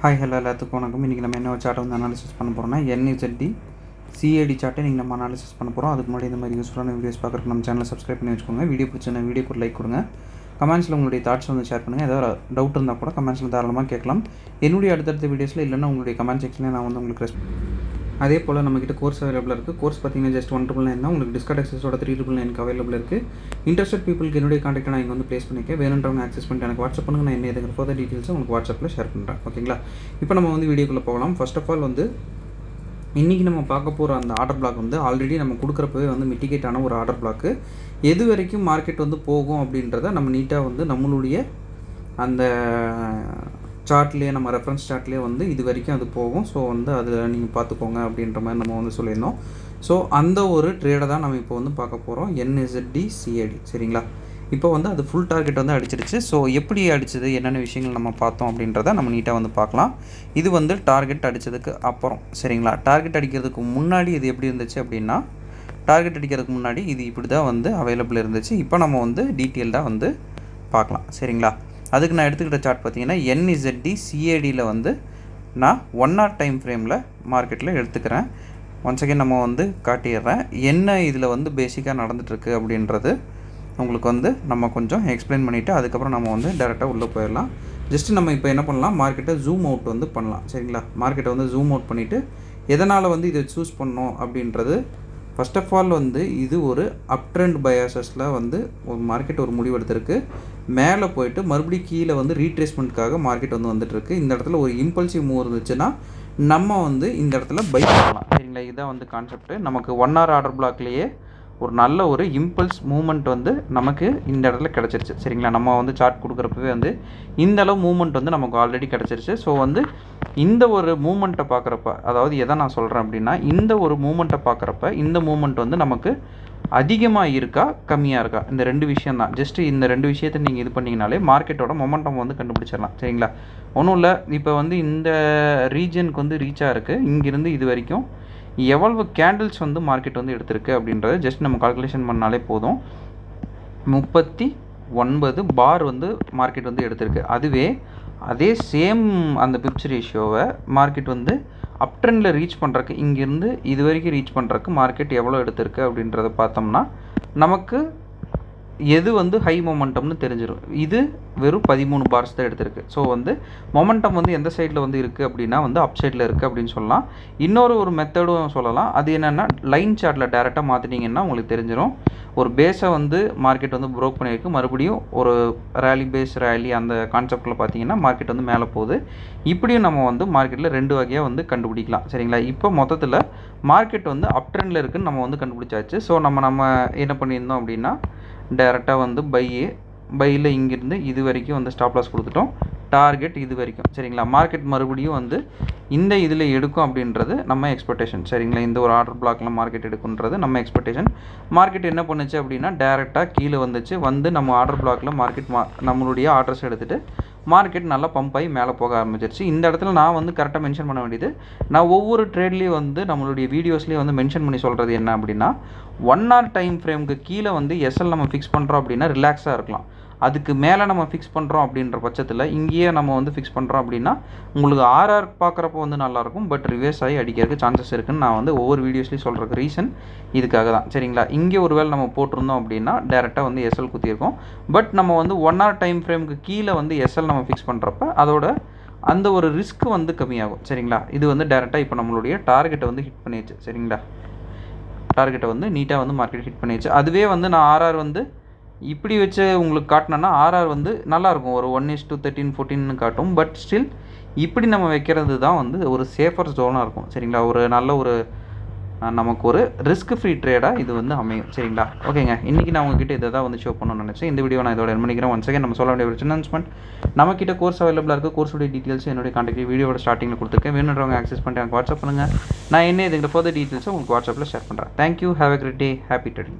Hi hello எல்லாத்துக்கும் வணக்கம். இன்றைக்கி நம்ம என்ன சார்ட்டை வந்து அனாலிசிஸ் பண்ண போகிறோம்னா NZD CAD சார்ட்டை நீங்கள் நம்ம அனாலிசிஸ் பண்ண போகிறோம். அதுக்கு முன்னாடி இந்த மாதிரி யூஸ்ஃபுல்லான வீடியோஸ் பார்க்குறதுக்கு நம்ம சேனலை சப்ஸ்கிரைப் பண்ணி வச்சுக்கோங்க. வீடியோ பிடிச்சிருந்தா வீடியோக்கு ஒரு லைக் கொடுங்க. கமெண்ட்ஸில் உங்களுடைய தாட்ஸ் வந்து ஷேர் பண்ணுங்கள். ஏதாவது டவுட் இருந்தால் கூட கமெண்ட்ஸில் தாராளமாக கேட்கலாம். என்னுடைய அடுத்தடுத்த வீடியோஸில் இல்லைன்னா உங்களுடைய கமெண்ட் செக்ஷனில் நான் வந்து உங்களுக்கு அதே போல் நம்மக்கிட்ட கோர்ஸ் அவைலபிளாக இருக்குது. கோர்ஸ் பார்த்தீங்கன்னா ஜஸ்ட் 199 தான். உங்களுக்கு டிஸ்கவுண்ட் ஆக்சஸோட 399 அவைலபிள் இருக்குது. இன்ட்ரெஸ்டட் பீப்புளுக்கு என்னுடைய கான்டாக்ட் நான் இங்கே வந்து ப்ளேஸ் பண்ணிக்க வேணுன்றவங்க ஆக்சஸ் பண்ணிட்டு எனக்கு வாட்ஸ்அப் பண்ணுங்கள். நான் என்ன எதுங்கிற ஃபர்தர் டீட்டெயில்ஸை உங்களுக்கு வாட்ஸ்அப்பில் ஷேர் பண்ணுறேன். ஓகேங்களா? இப்போ நம்ம வந்து வீடியோக்குள்ளே போகலாம். ஃபர்ஸ்ட் ஆஃப் ஆல் வந்து இன்றைக்கி நம்ம பார்க்க போகிற அந்த ஆர்டர் பிளாக் வந்து ஆல்ரெடி நம்ம கொடுக்குறப்பவே வந்து மிட்டிகேட் ஆன ஒரு ஆர்டர் பிளாக்கு. எது வரைக்கும் மார்க்கெட் வந்து போகும் அப்படின்றத நம்ம நீட்டாக வந்து நம்மளுடைய அந்த சார்ட்லேயே நம்ம ரெஃபரன்ஸ் சார்ட்லேயே வந்து இது வரைக்கும் அது போகும். ஸோ வந்து அதில் நீங்கள் பார்த்துக்கோங்க அப்படின்ற மாதிரி நம்ம வந்து சொல்லியிருந்தோம். ஸோ அந்த ஒரு ட்ரேடை தான் நம்ம இப்போ வந்து பார்க்க போகிறோம். NZD CAD சரிங்களா? இப்போ வந்து அது ஃபுல் டார்கெட் வந்து அடிச்சிருச்சு. ஸோ எப்படி அடிச்சது, என்னென்ன விஷயங்கள் நம்ம பார்த்தோம் அப்படின்றத நம்ம நீட்டாக வந்து பார்க்கலாம். இது வந்து டார்கெட் அடித்ததுக்கு அப்புறம் சரிங்களா? டார்கெட் அடிக்கிறதுக்கு முன்னாடி இது எப்படி இருந்துச்சு அப்படின்னா, டார்கெட் அடிக்கிறதுக்கு முன்னாடி இது இப்படி தான் வந்து அவைலபிள் இருந்துச்சு. இப்போ நம்ம வந்து டீட்டெயில்டாக வந்து பார்க்கலாம் சரிங்களா? அதுக்கு நான் எடுத்துக்கிட்ட சார்ட் பார்த்தீங்கன்னா NZD CADயில் வந்து நான் 1 hour டைம் ஃப்ரேமில் மார்க்கெட்டில் எடுத்துக்கிறேன். ஒன்ஸ் அகேன் நம்ம வந்து காட்டிடுறேன் என்ன இதில் வந்து பேசிக்காக நடந்துகிட்ருக்கு அப்படின்றது உங்களுக்கு வந்து நம்ம கொஞ்சம் எக்ஸ்பிளைன் பண்ணிவிட்டு அதுக்கப்புறம் நம்ம வந்து டேரெக்டாக உள்ளே போயிடலாம். ஜஸ்ட்டு நம்ம இப்போ என்ன பண்ணலாம், மார்க்கெட்டை ஜூம் அவுட் வந்து பண்ணலாம் சரிங்களா? மார்க்கெட்டை வந்து ஜூம் அவுட் பண்ணிவிட்டு எதனால் வந்து இதை சூஸ் பண்ணோம் அப்படின்றது ஃபர்ஸ்ட் ஆஃப் ஆல் வந்து இது ஒரு அப் ட்ரெண்ட் பயாசஸில் வந்து ஒரு மார்க்கெட் ஒரு முடிவு எடுத்திருக்கு. மேலே போயிட்டு மறுபடியும் கீழே வந்து ரீட்ரேஸ்மெண்ட்டுக்காக மார்க்கெட் வந்து வந்துட்டுருக்கு. இந்த இடத்துல ஒரு இம்பல்சிவ் மூவ் இருந்துச்சுன்னா நம்ம வந்து இந்த இடத்துல பை பண்ணலாம் சரிங்களா? இதுதான் வந்து கான்செப்ட். நமக்கு 1 hour ஆர்டர் பிளாக்லேயே ஒரு நல்ல ஒரு இம்பல்ஸ் மூமெண்ட் வந்து நமக்கு இந்த இடத்துல கிடச்சிருச்சு சரிங்களா? நம்ம வந்து சார்ட் கொடுக்குறப்பவே வந்து இந்த அளவு மூமெண்ட் வந்து நமக்கு ஆல்ரெடி கிடச்சிருச்சு. ஸோ வந்து இந்த ஒரு மூமெண்ட்டை பார்க்குறப்ப, அதாவது எதை நான் சொல்கிறேன் அப்படின்னா, இந்த ஒரு மூமெண்ட்டை பார்க்குறப்ப இந்த மூமெண்ட் வந்து நமக்கு அதிகமாக இருக்கா கம்மியாக இருக்கா, இந்த 2 விஷயம் தான். ஜஸ்ட்டு இந்த 2 விஷயத்தை நீங்கள் இது பண்ணிங்கனாலே மார்க்கெட்டோட மொமெண்டம் வந்து கண்டுபிடிச்சிடலாம் சரிங்களா? ஒன்றும் இல்லை, இப்போ வந்து இந்த ரீஜனுக்கு வந்து ரீச்சாக இருக்குது. இங்கேருந்து இது வரைக்கும் எவ்வளவு கேண்டில்ஸ் வந்து மார்க்கெட் வந்து எடுத்திருக்கு அப்படின்றத ஜஸ்ட் நம்ம கால்குலேஷன் பண்ணாலே போதும். 39 பார் வந்து மார்க்கெட் வந்து எடுத்திருக்கு. அதுவே அதே சேம் அந்த பிப்ஸ் ரேஷியோவை மார்க்கெட் வந்து அப் ட்ரெண்டில் ரீச் பண்ணுறக்கு, இங்கேருந்து இது வரைக்கும் ரீச் பண்ணுறக்கு மார்க்கெட் எவ்வளோ எடுத்திருக்கு அப்படின்றத பார்த்தோம்னா நமக்கு எது வந்து ஹை மொமெண்டம்னு தெரிஞ்சிடும். இது வெறும் 13 பார்ஸ் தான் எடுத்திருக்கு. ஸோ வந்து மொமெண்டம் வந்து எந்த சைடில் வந்து இருக்குது அப்படின்னா வந்து அப் சைடில் இருக்குது அப்படின்னு சொல்லலாம். இன்னொரு மெத்தடும் சொல்லலாம். அது என்னென்னா லைன் சார்ட்டில் டேரெக்டாக மாற்றிட்டிங்கன்னா உங்களுக்கு தெரிஞ்சிடும். ஒரு பேஸை வந்து மார்க்கெட் வந்து ப்ரோக் பண்ணியிருக்கு. மறுபடியும் ஒரு ரேலி அந்த கான்செப்டில் பார்த்தீங்கன்னா மார்க்கெட் வந்து மேலே போகுது. இப்படியும் நம்ம வந்து மார்க்கெட்டில் 2 வகையாக வந்து கண்டுபிடிக்கலாம் சரிங்களா? இப்போ மொத்தத்தில் மார்க்கெட் வந்து அப் ட்ரெண்டில் இருக்குதுன்னு நம்ம வந்து கண்டுபிடிச்சாச்சு. ஸோ நம்ம என்ன பண்ணியிருந்தோம் அப்படின்னா, டேரெக்டாக வந்து பையில் இங்கேருந்து இது வரைக்கும் வந்து ஸ்டாப் லாஸ் கொடுத்துட்டோம். டார்கெட் இது வரைக்கும் சரிங்களா? மார்க்கெட் மறுபடியும் வந்து இந்த இதில் எடுக்கும் அப்படின்றது நம்ம எக்ஸ்பெக்டேஷன் சரிங்களா? இந்த ஒரு ஆர்டர் பிளாக்ல மார்க்கெட் எடுக்குன்றது நம்ம எக்ஸ்பெக்டேஷன். மார்க்கெட் என்ன பண்ணுச்சு அப்படின்னா டேரெக்டாக கீழே வந்து நம்ம ஆர்டர் பிளாக்ல மார்க்கெட் நம்மளுடைய ஆர்டர்ஸ் எடுத்துகிட்டு மார்க்கெட் நல்லா பம்ப் ஆகி மேலே போக ஆரம்பிச்சிருச்சு. இந்த இடத்துல நான் வந்து கரெக்டாக மென்ஷன் பண்ண வேண்டியது, நான் ஒவ்வொரு ட்ரேட்லேயும் வந்து நம்மளுடைய வீடியோஸ்லேயே வந்து மென்ஷன் பண்ணி சொல்கிறது என்ன அப்படின்னா, 1 hour டைம் ஃப்ரேமுக்கு கீழே வந்து SL நம்ம ஃபிக்ஸ் பண்ணுறோம் அப்படின்னா ரிலாக்ஸாக இருக்கலாம். அதுக்கு மேலே நம்ம ஃபிக்ஸ் பண்ணுறோம் அப்படின்ற பட்சத்தில் இங்கேயே நம்ம வந்து ஃபிக்ஸ் பண்ணுறோம் அப்படின்னா உங்களுக்கு RR பார்க்குறப்போ வந்து நல்லாயிருக்கும். பட் ரிவர்ஸ் ஆகி அடிக்கிறதுக்கு சான்சஸ் இருக்குதுன்னு நான் வந்து ஒவ்வொரு வீடியோஸ்லேயும் சொல்கிறதுக்கு ரீசன் இதுக்காக தான் சரிங்களா? இங்கே ஒரு வேளை நம்ம போட்டிருந்தோம் அப்படின்னா டேரெக்டாக வந்து SL குத்திருக்கோம். பட் நம்ம வந்து 1 hour டைம் ஃப்ரேமுக்கு கீழே வந்து SL நம்ம ஃபிக்ஸ் பண்ணுறப்ப அதோட அந்த ஒரு ரிஸ்க் வந்து கம்மியாகும் சரிங்களா? இது வந்து டேரெக்டாக இப்போ நம்மளுடைய டார்கெட்டை வந்து ஹிட் பண்ணிடுச்சு சரிங்களா? டார்கெட்டை வந்து நீட்டாக வந்து மார்க்கெட் ஹிட் பண்ணிடுச்சு. அதுவே வந்து நான் RR வந்து இப்படி வச்சு உங்களுக்கு காட்டினேன்னா RR வந்து நல்லாயிருக்கும். ஒரு 1:13 14ன்னு காட்டும். பட் ஸ்டில் இப்படி நம்ம வைக்கிறது தான் வந்து ஒரு சேஃபர் ஜோனாக இருக்கும் சரிங்களா? ஒரு நல்ல ஒரு நமக்கு ஒரு ரிஸ்க் ஃப்ரீ ட்ரேடாக இது வந்து அமையும் சரிங்களா? ஓகேங்க, இன்றைக்கி நான் உங்ககிட்ட இதை தான் வந்து ஷோ பண்ணணும்னு நினச்சேன். இந்த வீடியோ நான் இதோட என் பண்ணிக்கிறேன். ஒன்ஸ் அகேன் நம்ம சொல்ல வேண்டிய ஒரு சின்ன அனௌன்ஸ்மெண்ட், நம்மக்கிட்ட கோர்ஸ் அவைலபிளாக இருக்குது. கோர்ஸோடைய டீட்டெயில்ஸ் என்னுடைய கான்டாக்ட் வீடியோட ஸ்டார்டிங்கில் கொடுத்துருக்கேன். வேணுன்றவங்க ஆக்சஸ் பண்ணிட்டு எனக்கு வாட்ஸ்அப் பண்ணுங்கள். நான் என்ன இதுங்கிற ஃபர்தர் டீட்டெயில்ஸை உங்களுக்கு வாட்ஸ்அப்பில் ஷேர் பண்ணுறேன். Thank you, have a great day, happy trading.